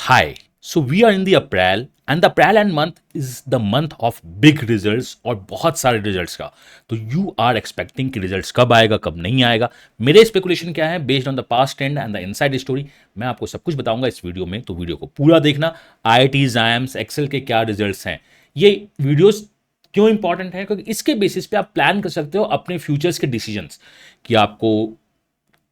Hi. So we are in the April and the April and month is the month of big results और बहुत सारे results का। तो you are expecting कि results कब आएगा कब नहीं आएगा। मेरे स्पेकुलेशन क्या है based on the past trend and the inside story, मैं आपको सब कुछ बताऊंगा इस वीडियो में, तो वीडियो को पूरा देखना। IITs, IIMs, एक्सेल के क्या रिजल्ट्स हैं, ये वीडियोस क्यों इंपॉर्टेंट है, क्योंकि इसके बेसिस पे आप प्लान कर सकते हो अपने फ्यूचर्स के डिसीजंस कि आपको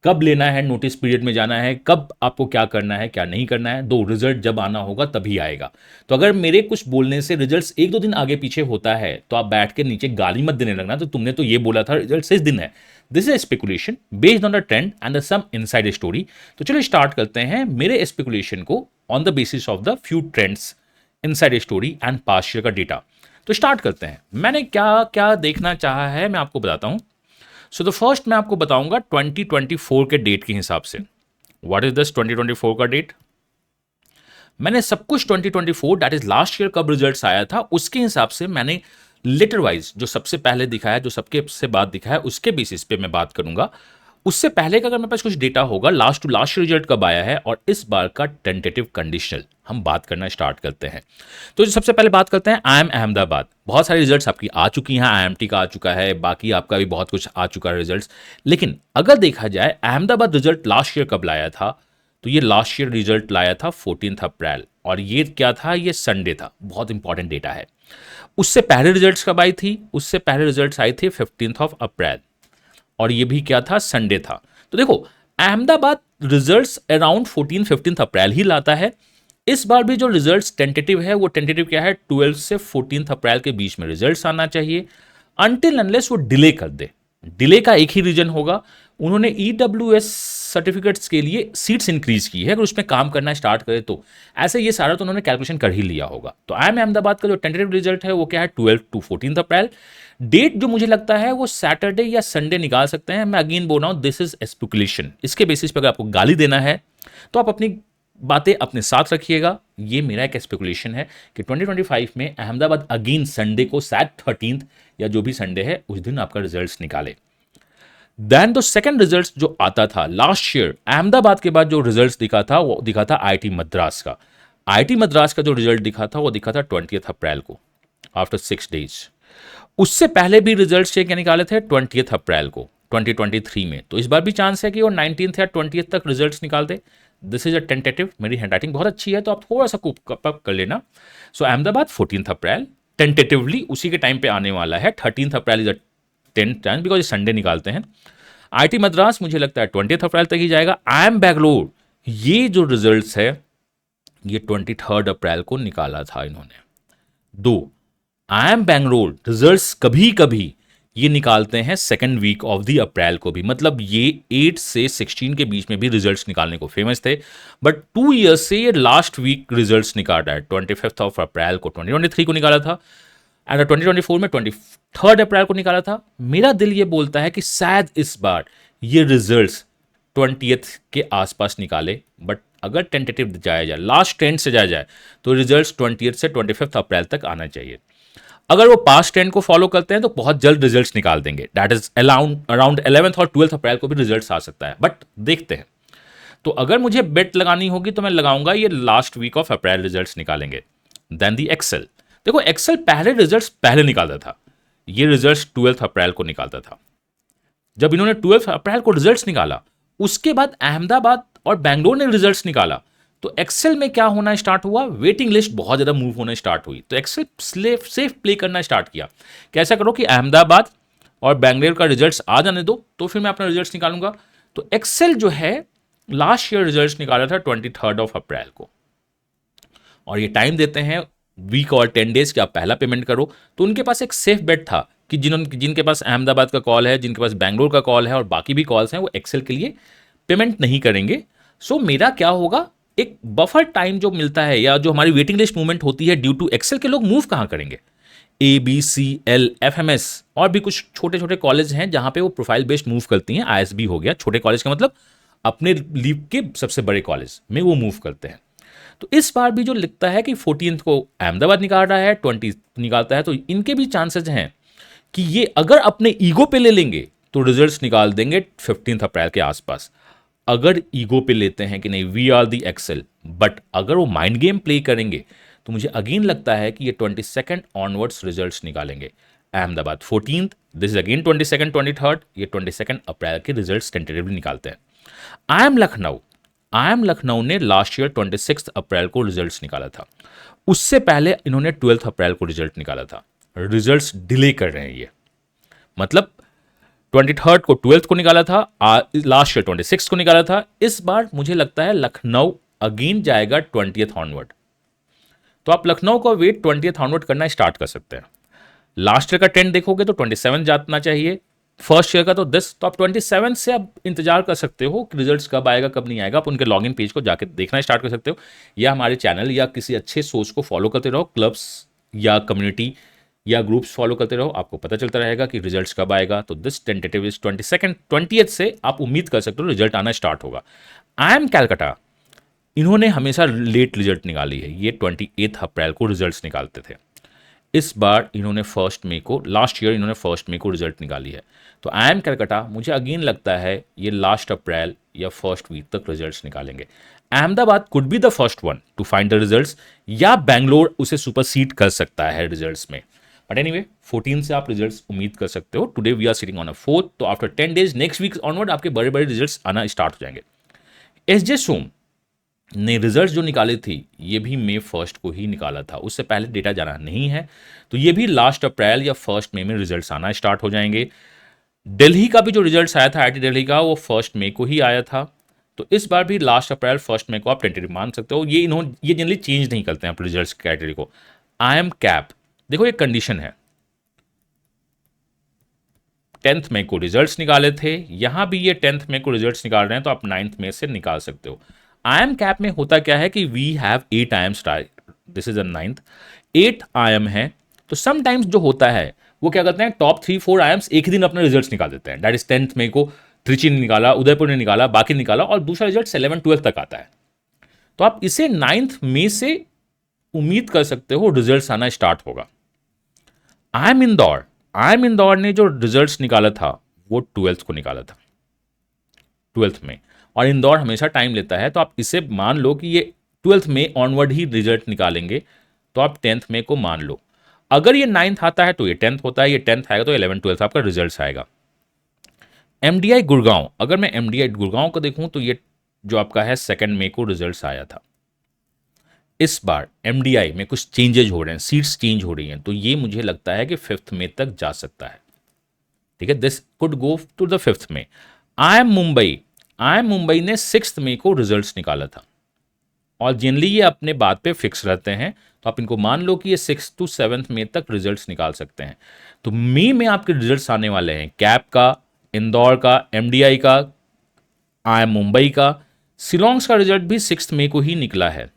कब लेना है, नोटिस पीरियड में जाना है, कब आपको क्या करना है क्या नहीं करना है। दो रिजल्ट जब आना होगा तभी आएगा। तो अगर मेरे कुछ बोलने से रिजल्ट्स एक दो दिन आगे पीछे होता है तो आप बैठ के नीचे गाली मत देने लगना, तो तुमने तो ये बोला था रिजल्ट इस दिन है। This is speculation based on the trend and the some inside story. तो चलो स्टार्ट करते हैं मेरे स्पेकुलेशन को on the basis of the few trends, inside story and past year का डेटा। तो स्टार्ट करते हैं। मैंने क्या क्या देखना चाहा है मैं आपको बताता हूं। सो द फर्स्ट मैं आपको बताऊंगा 2024 के डेट के हिसाब से। व्हाट इज दिस 2024 का डेट? मैंने सब कुछ 2024 दैट इज लास्ट ईयर कब रिजल्ट्स आया था उसके हिसाब से मैंने लेटर वाइज जो सबसे पहले दिखाया, जो सबके से बाद दिखाया, उसके बेसिस पे मैं बात करूंगा। उससे पहले का अगर मेरे पास कुछ डेटा होगा लास्ट टू लास्ट रिजल्ट कब आया है और इस बार का टेंटेटिव कंडीशनल, हम बात करना स्टार्ट करते हैं। तो सबसे पहले बात करते हैं IIM अहमदाबाद। बहुत सारे रिजल्ट्स आपकी आ चुकी हैं, IIMT का आ चुका है, बाकी आपका भी बहुत कुछ आ चुका है रिजल्ट्स। लेकिन अगर देखा जाए अहमदाबाद रिजल्ट लास्ट ईयर कब लाया था, तो ये लास्ट ईयर रिजल्ट लाया था 14 अप्रैल, और ये क्या था, ये संडे था। बहुत इंपॉर्टेंट डेटा है। उससे पहले रिजल्ट्स कब आई थी? उससे पहले रिजल्ट्स आई थी 15 अप्रैल, और ये भी क्या था, संडे था। तो देखो अहमदाबाद रिजल्ट्स अराउंड 14-15 अप्रैल ही लाता है। इस बार भी जो रिजल्ट्स टेंटेटिव है वो टेंटेटिव क्या है, 12 से 14 अप्रैल के बीच में रिजल्ट्स आना चाहिए, अनटिल अनलेस वो डिले कर दे। डिले का एक ही रीजन होगा, उन्होंने EWS सर्टिफिकेट्स के लिए सीट्स इंक्रीज की है, अगर उसमें काम करना स्टार्ट करे तो। ऐसे ये सारा तो उन्होंने कैलकुलेशन कर ही लिया होगा। तो IIM अहमदाबाद का जो टेंटेटिव रिजल्ट है वो क्या है, 12 to 14 अप्रैल। डेट जो मुझे लगता है वो सैटरडे या संडे निकाल सकते हैं। मैं अगेन बोल रहा हूं दिस इज स्पेकुलेशन। इसके बेसिस पर अगर आपको गाली देना है तो आप अपनी बातें अपने साथ रखिएगा। ये मेरा एक स्पेकुलेशन है कि 2025 में अहमदाबाद अगेन संडे को, सैट 13 या जो भी संडे है उस दिन आपका रिजल्ट्स निकाले। देन द सेकंड रिजल्ट्स जो आता था लास्ट ईयर अहमदाबाद के बाद, जो रिजल्ट्स दिखा था वो दिखा था IIT मद्रास का। IIT मद्रास का जो रिजल्ट दिखा था वो दिखा था 20 अप्रैल को, आफ्टर 6 डेज। उससे पहले भी रिजल्ट्स चेक निकाले थे 20 अप्रैल को 2023 में। तो इस बार भी चांस है कि वो 19 या 20 तक रिजल्ट्स निकाल दे। This is a tentative. मेरी हैंडराइटिंग बहुत अच्छी है तो आप थोड़ा सा कूप अप कर लेना। सो अहमदाबाद 14 अप्रैल टेंटेटिवली उसी के टाइम पे आने वाला है। 13 April is a 10 time because Sunday निकालते हैं। IIT मद्रास मुझे लगता है 20 अप्रैल तक ही जाएगा। IIM बैंगलोर, ये जो रिजल्ट्स है ये 23 अप्रैल को निकाला था इन्होंने। दो IIM बैंगलोर रिजल्ट्स कभी कभी ये निकालते हैं second week of the April को भी, मतलब ये 8 से 16 के बीच में भी रिजल्ट्स निकालने को फेमस थे। बट 2 ईयर्स से ये लास्ट वीक रिजल्ट्स निकाल रहा है। 25 अप्रैल को 2023 को निकाला था एंड 2024 में 23 अप्रैल को निकाला था। मेरा दिल ये बोलता है कि शायद इस बार ये रिजल्ट्स 20th के आसपास निकाले। बट अगर टेंटेटिव जाया जाए, लास्ट ट्रेंड से जाया जाए, तो रिजल्ट्स 20th से 25 अप्रैल तक आना चाहिए। अगर वो पास्ट ट्रेंड को फॉलो करते हैं तो बहुत जल्द रिजल्ट्स निकाल देंगे। दैट इज अराउंड 11th और 12th अप्रैल को भी रिजल्ट्स आ सकता है, बट देखते हैं। तो अगर मुझे बेट लगानी होगी तो मैं लगाऊंगा ये last week of April results निकालेंगे। Then the Excel. देखो एक्सेल पहले रिजल्ट्स पहले निकालता था, ये रिजल्ट्स 12th अप्रैल को निकालता था। जब इन्होंने 12th अप्रैल को रिजल्ट्स निकाला, उसके बाद अहमदाबाद और बैंगलोर ने रिजल्ट्स निकाला, तो एक्सेल में क्या होना स्टार्ट हुआ, वेटिंग लिस्ट बहुत ज़्यादा मूव होना स्टार्ट हुई। तो एक्सेल सेफ प्ले करना स्टार्ट किया। कैसा करो कि अहमदाबाद और बैंगलोर का रिजल्ट्स आ जाने दो, तो फिर मैं अपना रिजल्ट्स निकालूंगा। तो एक्सेल जो है लास्ट ईयर रिजल्ट्स निकाला था 23 अप्रैल को, और ये टाइम देते हैं वीक और 10 डेज कि आप पहला पेमेंट करो। तो उनके पास एक सेफ बेट था कि जिनके पास अहमदाबाद का कॉल है, जिनके पास बैंगलोर का कॉल है और बाकी भी कॉल्स हैं, वो एक्सेल के लिए पेमेंट नहीं करेंगे। सो मेरा क्या होगा, एक बफर टाइम जो मिलता है या जो हमारी वेटिंग लिस्ट मूवमेंट होती है ड्यू टू एक्सेल के, लोग मूव कहाँ करेंगे, ABCL FMS और भी कुछ छोटे छोटे कॉलेज हैं जहां पे वो प्रोफाइल बेस्ड मूव करती हैं। ISB हो गया, छोटे कॉलेज का मतलब अपने लीव के सबसे बड़े कॉलेज में वो मूव करते हैं। तो इस बार भी जो लिखता है कि 14th को अहमदाबाद निकाल रहा है, 20 निकालता है, तो इनके भी चांसेस हैं कि ये अगर अपने ईगो पे ले लेंगे तो रिजल्ट्स निकाल देंगे 15 अप्रैल के आसपास। अगर ईगो पे लेते हैं कि नहीं we are the Excel, but अगर वो माइंड गेम प्ले करेंगे तो मुझे अगेन लगता है कि ये 22 ऑनवर्ड्स रिजल्ट्स निकालेंगे। Ahmedabad 14th, this is again 22, 23rd, ये 22 अप्रैल के रिजल्ट्स टेंटेटिवली निकालते हैं। I am Lucknow, I am Lucknow ने लास्ट ईयर 26 अप्रैल को रिजल्ट्स निकाला था। उससे पहले इन्होंने 12 अप्रैल को रिजल्ट निकाला था। रिजल्ट्स डिले कर रहे हैं ये, मतलब 23rd को 12th को निकाला था, लास्ट ईयर 26 को निकाला था। इस बार मुझे लगता है लखनऊ अगेन जाएगा 20th ऑनवर्ड। तो आप लखनऊ का वेट 20th ऑनवर्ड करना स्टार्ट कर सकते हैं। लास्ट ईयर का ट्रेंड देखोगे तो 27 जाना चाहिए, फर्स्ट ईयर का तो 10, तो आप 27 से आप इंतजार कर सकते हो कि रिजल्ट्स कब आएगा कब नहीं आएगा। आप उनके लॉगिन पेज को जाकर देखना स्टार्ट कर सकते हो, या हमारे चैनल या किसी अच्छे सोर्स को फॉलो करते रहो, क्लब्स या कम्युनिटी या ग्रुप्स फॉलो करते रहो, आपको पता चलता रहेगा कि रिजल्ट्स कब आएगा। तो दिस टेंटेटिव इज 20th से आप उम्मीद कर सकते हो रिजल्ट आना स्टार्ट होगा। आई एम कैलकाटा, इन्होंने हमेशा लेट रिजल्ट निकाली है, ये 28 अप्रैल को रिजल्ट्स निकालते थे। इस बार इन्होंने 1 मई को, लास्ट ईयर इन्होंने 1 मई को रिजल्ट निकाली है। तो आई एम कलकत्ता मुझे अगेन लगता है ये लास्ट अप्रैल या फर्स्ट वीक तक रिजल्ट्स निकालेंगे। Ahmedabad could be the first one two find the results, या बैंगलोर उसे सुपरसीड कर सकता है रिजल्ट्स में। बट एनीवे 14 से आप रिजल्ट्स उम्मीद कर सकते हो। Today we are sitting on a 4th, तो after 10 days next week onward आपके बड़े बड़े रिजल्ट्स आना स्टार्ट हो जाएंगे। एस जे सोम ने रिजल्ट जो निकाली थी ये भी मई 1 को ही निकाला था, उससे पहले डेटा जाना नहीं है। तो ये भी लास्ट अप्रैल या 1 मई में रिजल्ट्स आना स्टार्ट हो जाएंगे। दिल्ली का भी जो रिजल्ट्स आया था आईटी दिल्ली का, वो 1 मई को ही आया था। तो इस बार भी लास्ट अप्रैल 1 मई को आप टेंटेटिव मान सकते हो। ये जनरली चेंज नहीं करते हैं आप रिजल्ट्स क्राइटेरिया को। आई एम कैप, देखो ये कंडीशन है, 10th मई को रिजल्ट्स निकाले थे, यहां भी ये 10th मई को रिजल्ट्स निकाल रहे हैं, तो आप 9th मई से निकाल सकते हो। आई एम कैप में होता क्या है कि we have 8 IIMs, this is the 9th, 8 IIM है। तो समटाइम्स जो होता है वो क्या करते हैं, टॉप 3-4 आई एम्स एक ही दिन अपने रिजल्ट्स निकाल देते हैं। दैट इज 10th मई को त्रिची ने निकाला, उदयपुर ने निकाला, बाकी निकाला, और दूसरा रिजल्ट 11-12 तक आता है। तो आप इसे 9th मई से उम्मीद कर सकते हो रिजल्ट्स आना स्टार्ट होगा। I am Indore, I am Indore ने जो रिजल्ट्स निकाला था वो 12th को निकाला था, 12th में, और इंदौर हमेशा टाइम लेता है। तो आप इसे मान लो कि ये 12th में ऑनवर्ड ही रिजल्ट निकालेंगे, तो आप 10th में को मान लो। अगर ये 9th आता है तो ये 10th होता है, ये 10th आएगा तो 11-12 आपका रिजल्ट आएगा। एमडीआई गुड़गांव, अगर मैं एमडीआई गुड़गांव को देखूं तो ये जो आपका है 2 मई को रिजल्ट आया था। इस बार एमडीआई में कुछ चेंजेज हो रहे हैं, सीट्स चेंज हो रही हैं, तो ये मुझे लगता है कि 5th मई तक जा सकता है। ठीक है, this could go to the 5th May. IIM Mumbai, IIM Mumbai ने 6th मई को रिजल्ट्स निकाला था, और जनरली ये अपने बात पे फिक्स रहते हैं, तो आप इनको मान लो कि ये 6 to 7 मई तक रिजल्ट्स निकाल सकते हैं। तो मई में आपके रिजल्ट्स आने वाले हैं कैप का, इंदौर का, एमडीआई का, आई एम मुंबई का। शिलोंग्स का रिजल्ट भी 6 मई को ही निकला है,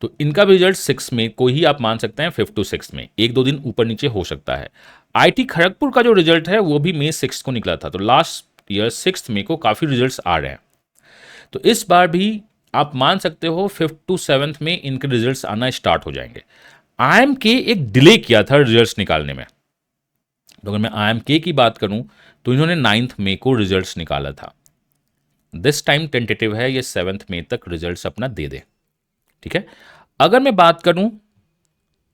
तो इनका भी रिजल्ट 6 मई को ही आप मान सकते हैं, 5 to 6 में, 1-2 दिन ऊपर नीचे हो सकता है। आईटी खड़गपुर का जो रिजल्ट है वो भी मई 6 को निकला था, तो लास्ट ईयर 6 मई को काफ़ी रिजल्ट्स आ रहे हैं। तो इस बार भी आप मान सकते हो 5th to 7th में इनके रिजल्ट्स आना स्टार्ट हो जाएंगे। IMK एक डिले किया था रिजल्ट्स निकालने में, तो अगर मैं IMK की बात करूं तो इन्होंने 9th मई को रिजल्ट्स निकाला था। दिस टाइम टेंटेटिव है ये 7th मई तक रिजल्ट्स अपना दे दे। ठीक है, अगर मैं बात करूं,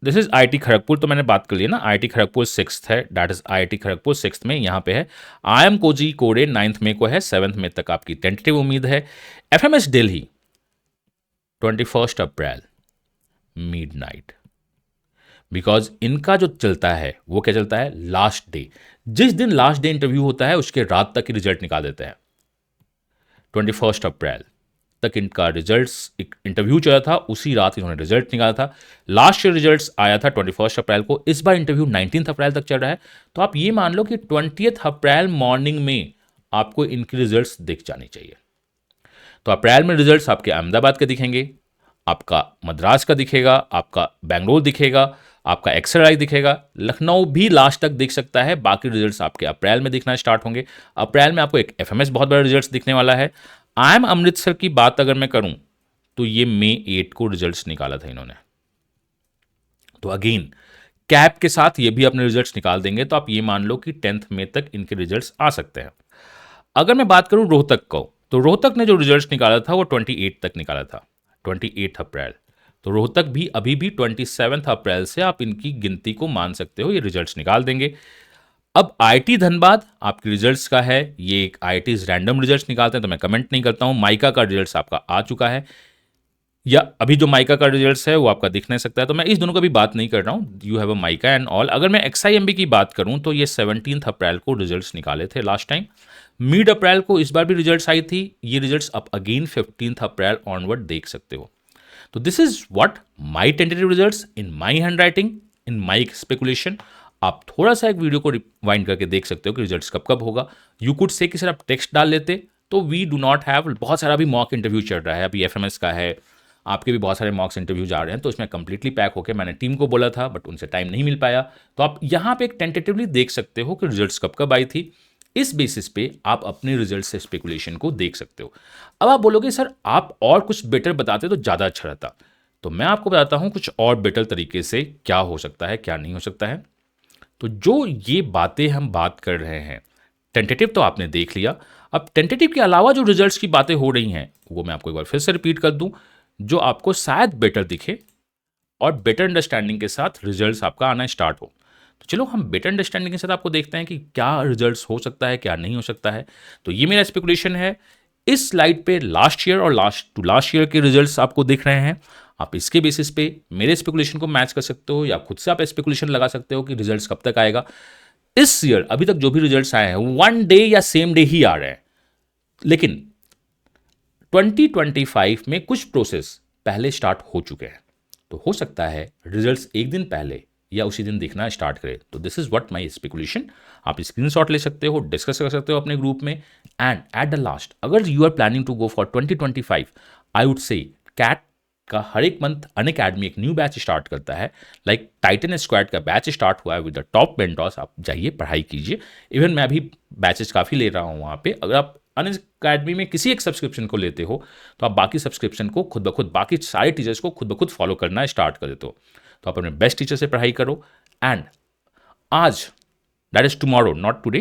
दिस इज आईटी खड़गपुर, तो मैंने बात कर लिया ना, आईटी खड़गपुर 6th है, that is IT Kharagpur 6th में यहाँ पे है। IIM कोजी कोडे 9th मई को है, 7th मई तक आपकी टेंटेटिव उम्मीद है। FMS Delhi 21 April midnight, because इनका जो चलता है वो क्या चलता है, लास्ट डे, जिस दिन लास्ट डे इंटरव्यू होता है उसके रात तक ही रिजल्ट निकाल देते हैं। 21 अप्रैल तक इनका रिजल्ट्स, इंटरव्यू चला था, उसी रात इन्होंने रिजल्ट निकाला था। लास्ट ईयर रिजल्ट्स आया था 21 अप्रैल को, इस बार इंटरव्यू 19 अप्रैल तक चल रहा है। तो आप ये मान लो कि 20 अप्रैल मॉर्निंग में आपको इनकी रिजल्ट्स दिख जानी चाहिए। तो अप्रैल में रिजल्ट्स आपके अहमदाबाद के दिखेंगे, आपका मद्रास का दिखेगा, आपका बेंगलोर दिखेगा, आपका एक्सआरआई दिखेगा, लखनऊ भी लास्ट तक दिख सकता है। बाकी रिजल्ट्स आपके अप्रैल में दिखना स्टार्ट होंगे। अप्रैल में आपको एक एफएमएस बहुत बड़ा रिजल्ट्स दिखने वाला है। IIM अमृतसर की बात अगर मैं करूं तो ये मई 8 को रिजल्ट्स निकाला था इन्होंने, तो अगेन कैप के साथ ये भी अपने रिजल्ट्स निकाल देंगे, तो आप ये मान लो कि 10th मई तक इनके रिजल्ट्स आ सकते हैं। अगर मैं बात करूं रोहतक को, तो रोहतक ने जो रिजल्ट्स निकाला था वो 28 तक निकाला था, 28 अप्रैल। तो रोहतक भी अभी भी 27 अप्रैल से आप इनकी गिनती को मान सकते हो, ये रिजल्ट्स निकाल देंगे। अब आईआईटी धनबाद आपके रिजल्ट्स का है, ये एक आईआईटीज रैंडम रिजल्ट्स निकालते हैं तो मैं कमेंट नहीं करता हूं। माइका का रिजल्ट्स आपका आ चुका है, या अभी जो माइका का रिजल्ट्स है वो आपका दिख नहीं सकता है, तो मैं इस दोनों का भी बात नहीं कर रहा हूँ। You have a mica and all. अगर मैं एक्सआईएमबी की बात करूँ तो ये 17 अप्रैल को रिजल्ट्स निकाले थे लास्ट टाइम। मिड अप्रैल को इस बार भी रिजल्ट्स आई थी, ये रिजल्ट्स आप अगेन 15 अप्रैल ऑनवर्ड देख सकते हो। तो this is what my tentative results in my hand writing, in my speculation. आप थोड़ा सा एक वीडियो को रिवाइंड करके देख सकते हो कि रिजल्ट्स कब कब होगा। यू कुड से कि सर आप टेक्स्ट डाल लेते, तो वी डू नॉट हैव, बहुत सारा अभी मॉक इंटरव्यू चल रहा है, अभी एफएमएस का है, आपके भी बहुत सारे मॉक्स इंटरव्यू जा रहे हैं, तो इसमें कंप्लीटली पैक होकर मैंने टीम को बोला था बट उनसे टाइम नहीं मिल पाया। तो आप यहाँ पे एक टेंटेटिवली देख सकते हो कि रिजल्ट्स कब कब आई थी। इस बेसिस पे आप अपने रिजल्ट से स्पेकुलेशन को देख सकते हो। अब आप बोलोगे सर आप और कुछ बेटर बताते तो ज़्यादा अच्छा रहता, तो मैं आपको बताता हूँ कुछ और बेटर तरीके से क्या हो सकता है, क्या नहीं हो सकता है। तो जो ये बातें हम बात कर रहे हैं, टेंटेटिव तो आपने देख लिया, अब टेंटेटिव के अलावा जो रिजल्ट्स की बातें हो रही हैं वो मैं आपको एक बार फिर से रिपीट कर दूं, जो आपको शायद बेटर दिखे और बेटर अंडरस्टैंडिंग के साथ रिजल्ट्स आपका आना स्टार्ट हो। तो चलो हम बेटर अंडरस्टैंडिंग के साथ आपको देखते हैं कि क्या रिजल्ट्स हो सकता है, क्या नहीं हो सकता है। तो ये मेरा स्पेकुलेशन है। इस स्लाइड पे लास्ट ईयर और लास्ट ईयर के रिजल्ट्स आपको दिख रहे हैं। आप इसके बेसिस पे मेरे स्पेकुलेशन को मैच कर सकते हो, या खुद से आप स्पेकुलेशन लगा सकते हो कि रिजल्ट्स कब तक आएगा। इस ईयर अभी तक जो भी रिजल्ट्स आए हैं वन डे या सेम डे ही आ रहे हैं, लेकिन 2025 में कुछ प्रोसेस पहले स्टार्ट हो चुके हैं, तो हो सकता है रिजल्ट्स एक दिन पहले या उसी दिन दिखना स्टार्ट करे। तो this is what my speculation. आप स्क्रीनशॉट ले सकते हो, डिस्कस कर सकते हो अपने ग्रुप में, एंड एट द लास्ट अगर you are planning to go for 2025, I would say CAT का हर एक मंथ अनअकैडमी एक न्यू बैच स्टार्ट करता है। लाइक टाइटन स्क्वाड का बैच स्टार्ट हुआ है विद द टॉप मेंटर्स, आप जाइए पढ़ाई कीजिए। इवन मैं भी बैचेस काफ़ी ले रहा हूँ वहाँ पे। अगर आप अनअकैडमी में किसी एक सब्सक्रिप्शन को लेते हो तो आप बाकी सब्सक्रिप्शन को खुद ब खुद, बाकी सारे टीचर्स को खुद ब खुद फॉलो करना स्टार्ट कर देते हो। तो आप अपने बेस्ट टीचर से पढ़ाई करो। एंड आज, that is tomorrow not today,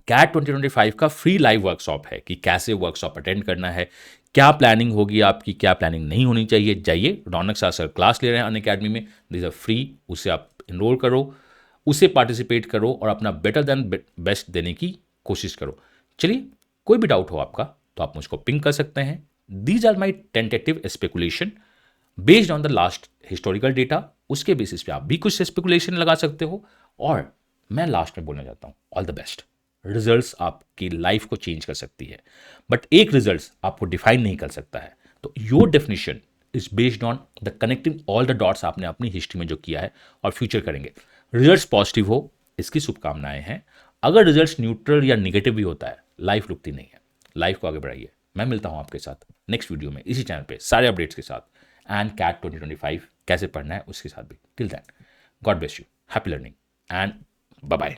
CAT 2025 का फ्री लाइव वर्कशॉप है कि कैसे वर्कशॉप अटेंड करना है, क्या प्लानिंग होगी आपकी, क्या प्लानिंग नहीं होनी चाहिए। जाइए, रौनक शाह सर क्लास ले रहे हैं अनअकैडमी में, दिस आर फ्री, उसे आप इनरोल करो, उसे पार्टिसिपेट करो और अपना बेटर देन बेस्ट देने की कोशिश करो। चलिए, कोई भी डाउट हो आपका तो आप मुझको पिंग कर सकते हैं। These are my tentative speculation based on the last historical data. उसके बेसिस पे आप भी कुछ स्पेकुलेशन लगा सकते हो। और मैं लास्ट में बोलना चाहता हूँ, ऑल द बेस्ट। रिजल्ट्स आपकी लाइफ को चेंज कर सकती है, बट एक रिजल्ट्स आपको डिफाइन नहीं कर सकता है। तो your definition is based on the connecting all the dots आपने अपनी हिस्ट्री में जो किया है और फ्यूचर करेंगे। रिजल्ट्स पॉजिटिव हो, इसकी शुभकामनाएं हैं। अगर रिजल्ट्स न्यूट्रल या निगेटिव भी होता है, लाइफ रुकती नहीं है, लाइफ को आगे बढ़ाइए। मैं मिलता हूं आपके साथ नेक्स्ट वीडियो में इसी चैनल पे सारे अपडेट्स के साथ, एंड कैट 2025 कैसे पढ़ना है उसके साथ भी। Till then, god bless you, happy learning and bye bye.